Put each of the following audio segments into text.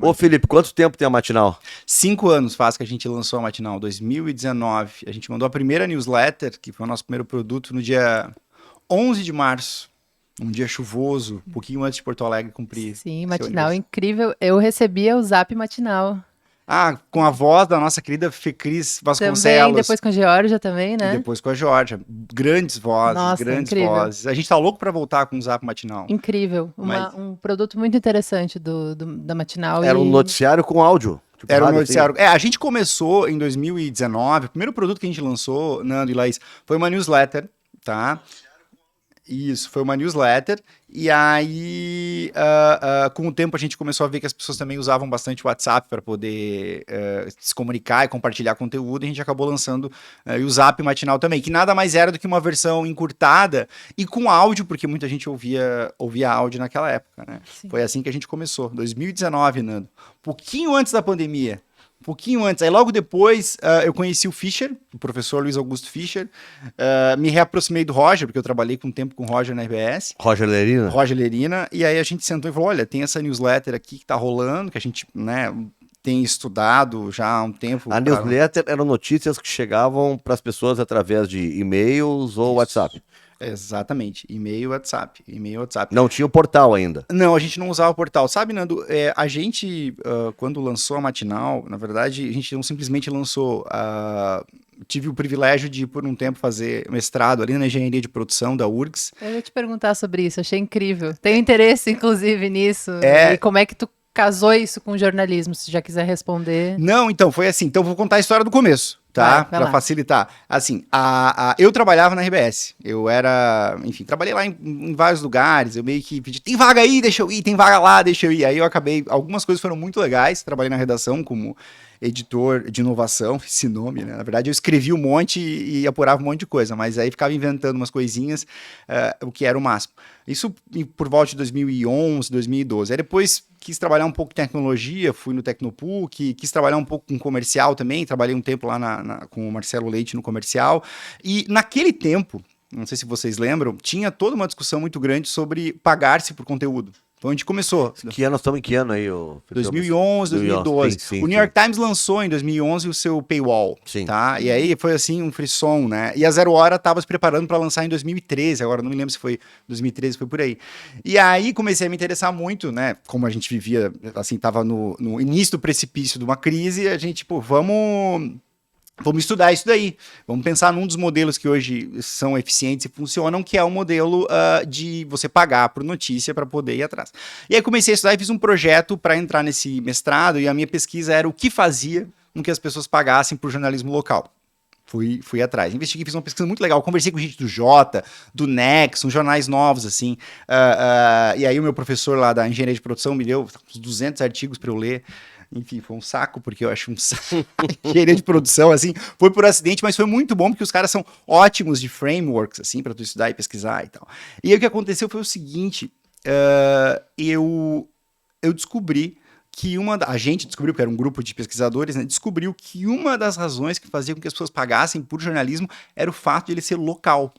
Ô, Felipe, quanto tempo tem a Matinal? 5 anos faz que a gente lançou a Matinal, 2019. A gente mandou a primeira newsletter, que foi o nosso primeiro produto, no dia 11 de março. Um dia chuvoso, um pouquinho antes de Porto Alegre cumprir Sim, seu matinal aniversário. incrível. Eu recebia o Zap matinal. Ah, com a voz da nossa querida Fecris Também, Vasconcelos. depois com a Georgia também, E né? depois com a Georgia. Grandes vozes, Nossa, grandes incrível. vozes. A gente tá louco pra voltar com o Zap Matinal. Incrível. Mas Um produto muito interessante da matinal. Era um E noticiário com áudio. Tipo era um rádio, assim. noticiário. A gente começou em 2019. O primeiro produto que a gente lançou, Nando e Laís, foi uma newsletter, tá? Isso, foi uma newsletter. E aí, com o tempo, a gente começou a ver que as pessoas também usavam bastante o WhatsApp para poder se comunicar e compartilhar conteúdo. E a gente acabou lançando e o Zap Matinal também, que nada mais era do que uma versão encurtada e com áudio, porque muita gente ouvia áudio naquela época, né? Sim. Foi assim que a gente começou, 2019, Nando. Pouquinho antes da pandemia. Pouquinho antes. Aí logo depois eu conheci o Fischer, o professor Luiz Augusto Fischer. Me reaproximei do Roger, porque eu trabalhei com um tempo com o Roger na RBS. Roger Lerina? Roger Lerina. E aí a gente sentou e falou, olha, tem essa newsletter aqui que tá rolando, que a gente, né, tem estudado já há um tempo. A newsletter eram notícias que chegavam para as pessoas através de e-mails ou WhatsApp. Exatamente. E-mail, WhatsApp. E-mail, WhatsApp. Não tinha o portal ainda. Não, a gente não usava o portal. Sabe, Nando, a gente, quando lançou a Matinal, na verdade, a gente não simplesmente lançou. Tive o privilégio de, por um tempo, fazer mestrado ali na engenharia de produção da URGS. eu ia te perguntar sobre isso, achei incrível. Tenho interesse, inclusive, nisso. É. E como é que tu casou isso com o jornalismo, se já quiser responder. Não, então, foi assim. Então, vou contar a história do começo, tá? Vai Pra lá. facilitar. Assim, eu trabalhava na RBS. Eu era, enfim, trabalhei lá em vários lugares. Eu meio que pedi, tem vaga aí, deixa eu ir, tem vaga lá, deixa eu ir. Aí eu acabei, algumas coisas foram muito legais. Trabalhei na redação como editor de inovação, esse nome, né? Na verdade, eu escrevi um monte e apurava um monte de coisa, mas aí ficava inventando umas coisinhas, o que era o máximo. Isso por volta de 2011, 2012. Aí depois quis trabalhar um pouco em tecnologia, fui no Tecnopuc, quis trabalhar um pouco com comercial também, trabalhei um tempo lá com o Marcelo Leite no comercial. E naquele tempo, não sei se vocês lembram, tinha toda uma discussão muito grande sobre pagar-se por conteúdo. Foi onde começou. Que ano nós estamos em que ano aí? 2011, 2012. Sim, O New York Times lançou em 2011 o seu paywall, Sim. tá? E aí foi assim um frisson, né? E a Zero Hora estava se preparando para lançar em 2013, agora não me lembro se foi 2013, foi por aí. E aí comecei a me interessar muito, né? Como a gente vivia, assim, tava no início do precipício de uma crise, a gente, tipo, vamos estudar isso daí. Vamos pensar num dos modelos que hoje são eficientes e funcionam, que é o modelo de você pagar por notícia para poder ir atrás. E aí comecei a estudar e fiz um projeto para entrar nesse mestrado, e a minha pesquisa era o que fazia com que as pessoas pagassem por jornalismo local. Fui atrás, investiguei, fiz uma pesquisa muito legal, conversei com gente do Jota, do Nexo, uns jornais novos, assim, e aí o meu professor lá da engenharia de produção me deu uns 200 artigos para eu ler. Enfim, foi um saco, porque eu acho um saco. Engenharia de produção, assim, foi por acidente, mas foi muito bom, porque os caras são ótimos de frameworks, assim, para tu estudar e pesquisar e tal. E aí o que aconteceu foi o seguinte, eu descobri que a gente descobriu, porque era um grupo de pesquisadores, né, descobriu que uma das razões que fazia com que as pessoas pagassem por jornalismo era o fato de ele ser local.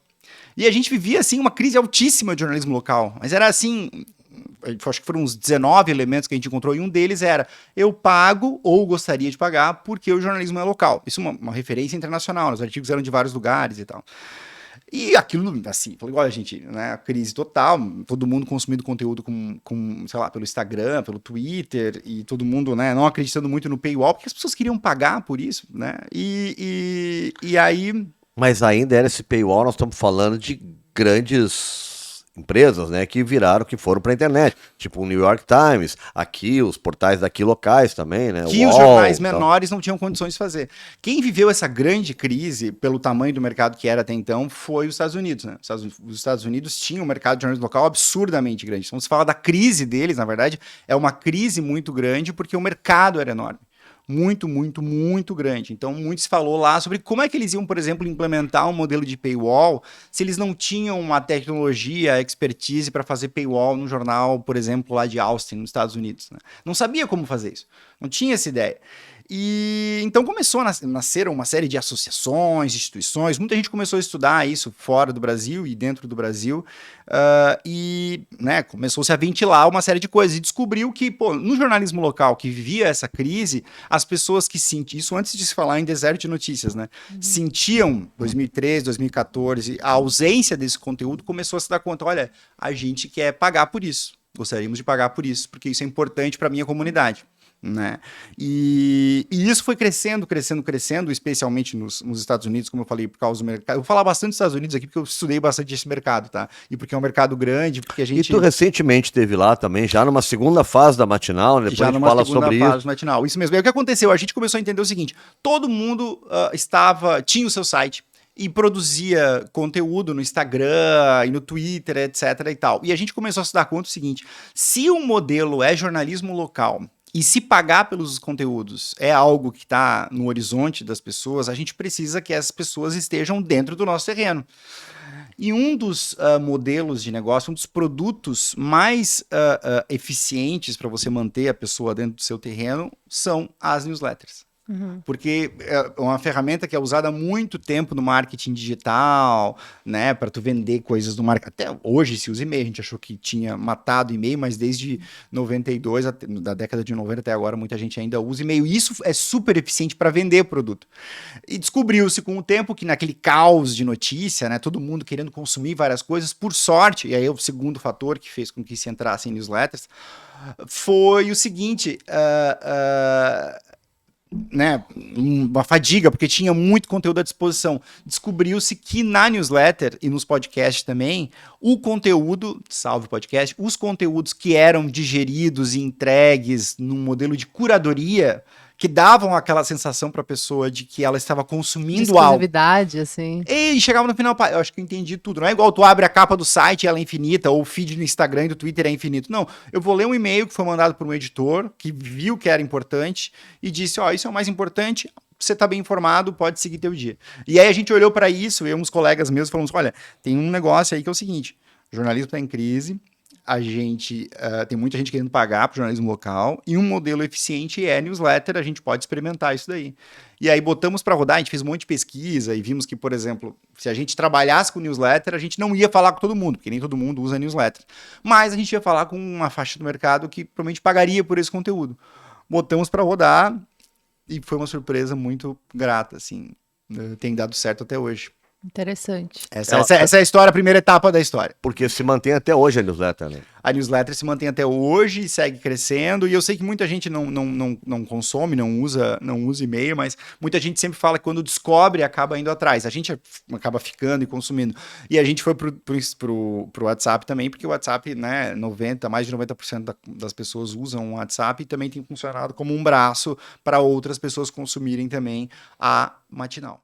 E a gente vivia, assim, uma crise altíssima de jornalismo local, mas era assim, acho que foram uns 19 elementos que a gente encontrou, e um deles era, eu pago ou gostaria de pagar porque o jornalismo é local. Isso é uma referência internacional, os artigos eram de vários lugares e tal. E aquilo, assim, falei, olha, gente, né, crise total, todo mundo consumindo conteúdo sei lá, pelo Instagram, pelo Twitter, e todo mundo, né, não acreditando muito no paywall, porque as pessoas queriam pagar por isso, né, e aí... Mas ainda era esse paywall, nós estamos falando de grandes empresas, né, que foram para a internet, tipo o New York Times, aqui, os portais daqui locais também, né, que os jornais menores não tinham condições de fazer. Quem viveu essa grande crise, pelo tamanho do mercado que era até então, foi os Estados Unidos, né? Os Estados Unidos tinham um mercado de jornalismo local absurdamente grande. Então, se fala da crise deles, na verdade, é uma crise muito grande porque o mercado era enorme. Muito, muito, muito grande. Então, muito se falou lá sobre como é que eles iam, por exemplo, implementar um modelo de paywall se eles não tinham uma tecnologia, expertise para fazer paywall no jornal, por exemplo, lá de Austin, nos Estados Unidos. Né? Não sabia como fazer isso. Não tinha essa ideia. E então começou a nascer uma série de associações, instituições, muita gente começou a estudar isso fora do Brasil e dentro do Brasil, e né, começou-se a ventilar uma série de coisas, e descobriu que, pô, no jornalismo local que vivia essa crise, as pessoas que sentiam, isso antes de se falar em deserto de notícias, né, sentiam, 2013, 2014, a ausência desse conteúdo, começou a se dar conta, olha, a gente quer pagar por isso, gostaríamos de pagar por isso, porque isso é importante para a minha comunidade. Né? E isso foi crescendo, especialmente nos Estados Unidos, como eu falei, por causa do mercado. Eu vou falar bastante dos Estados Unidos aqui, porque eu estudei bastante esse mercado, tá? E porque é um mercado grande, porque a gente... E tu recentemente esteve lá também, já numa segunda fase da Matinal, depois já a gente numa fala segunda sobre fase isso. matinal. Isso mesmo. E o que aconteceu? A gente começou a entender o seguinte, todo mundo tinha o seu site, e produzia conteúdo no Instagram e no Twitter, etc. e tal. E a gente começou a se dar conta do seguinte, se o modelo é jornalismo local, e se pagar pelos conteúdos é algo que está no horizonte das pessoas, a gente precisa que essas pessoas estejam dentro do nosso terreno. E um dos modelos de negócio, um dos produtos mais eficientes para você manter a pessoa dentro do seu terreno são as newsletters. Porque é uma ferramenta que é usada há muito tempo no marketing digital, né, para tu vender coisas no marketing. Até hoje se usa e-mail, a gente achou que tinha matado e-mail, mas desde 92, da década de 90 até agora, muita gente ainda usa e-mail. E isso é super eficiente para vender produto. E descobriu-se com o tempo que naquele caos de notícia, né, todo mundo querendo consumir várias coisas, por sorte, e aí é o segundo fator que fez com que se entrasse em newsletters, foi o seguinte... né, uma fadiga, porque tinha muito conteúdo à disposição. Descobriu-se que na newsletter e nos podcasts também, o conteúdo, salve podcast, os conteúdos que eram digeridos e entregues num modelo de curadoria, que davam aquela sensação para a pessoa de que ela estava consumindo algo. Exclusividade, assim. E chegava no final, eu acho que eu entendi tudo. Não é igual tu abre a capa do site e ela é infinita, ou o feed no Instagram e do Twitter é infinito. Não, eu vou ler um e-mail que foi mandado por um editor, que viu que era importante, e disse, isso é o mais importante, você tá bem informado, pode seguir teu dia. E aí a gente olhou para isso, eu e uns colegas meus falamos, olha, tem um negócio aí que é o seguinte, o jornalismo está em crise, a gente tem muita gente querendo pagar para o jornalismo local, e um modelo eficiente é newsletter, a gente pode experimentar isso daí. E aí botamos para rodar, a gente fez um monte de pesquisa e vimos que, por exemplo, se a gente trabalhasse com newsletter, a gente não ia falar com todo mundo, porque nem todo mundo usa newsletter. Mas a gente ia falar com uma faixa do mercado que provavelmente pagaria por esse conteúdo. Botamos para rodar e foi uma surpresa muito grata, assim. Tem dado certo até hoje. Interessante. Essa é a história, a primeira etapa da história. Porque se mantém até hoje a newsletter, né? A newsletter se mantém até hoje e segue crescendo, e eu sei que muita gente não consome, não usa e-mail, mas muita gente sempre fala que quando descobre, acaba indo atrás. A gente acaba ficando e consumindo. E a gente foi pro WhatsApp também, porque o WhatsApp, né, mais de 90% das pessoas usam o WhatsApp e também tem funcionado como um braço para outras pessoas consumirem também a Matinal.